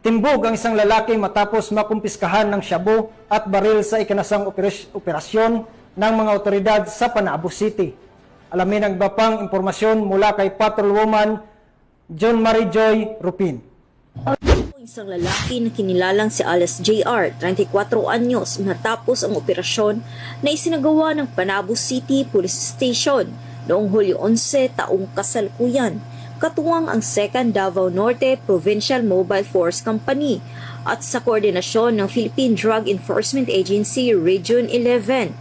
Timbog ang isang lalaki matapos makumpiskahan ng shabu at baril sa ikanasang operasyon ng mga otoridad sa Panabo City. Alamin ang iba pang impormasyon mula kay Patrolwoman John Marie Joy Rupin. Isang lalaki na kinilalang si Alice J.R., 34 anyos, matapos ang operasyon na isinagawa ng Panabo City Police Station noong Hulyo 11 taong kasalukuyan, katuwang ang 2nd Davao Norte Provincial Mobile Force Company at sa koordinasyon ng Philippine Drug Enforcement Agency Region 11.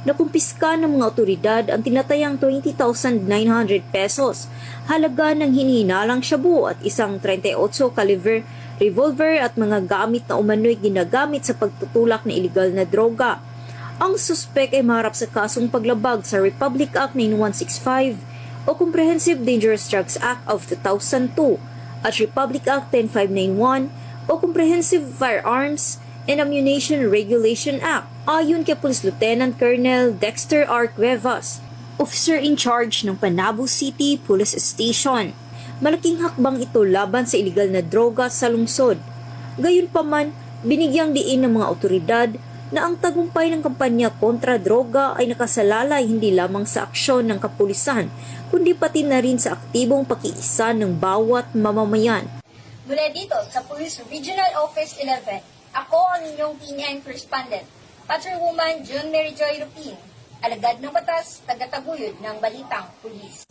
Nakumpiska ng mga otoridad ang tinatayang 20,900 pesos, halaga ng hinihinalang shabu at isang 38 caliber revolver at mga gamit na umano'y ginagamit sa pagtutulak ng iligal na droga. Ang suspek ay maharap sa kasong paglabag sa Republic Act 9165 o Comprehensive Dangerous Drugs Act of 2002 at Republic Act 10591 o Comprehensive Firearms and Ammunition Regulation Act. Ayon kay Police Lieutenant Colonel Dexter R. Cuevas, officer in charge ng Panabo City Police Station, malaking hakbang ito laban sa iligal na droga sa lungsod. Gayunpaman, binigyang diin ng mga otoridad na ang tagumpay ng kampanya kontra droga ay nakasalalay hindi lamang sa aksyon ng kapulisan, kundi pati na rin sa aktibong pakiisa ng bawat mamamayan. Mula dito sa Police Regional Office 11, ako ang inyong PNM correspondent, Patrolwoman John Mary Joy Rupin, alagad ng batas, tagataguyod ng Balitang Pulis.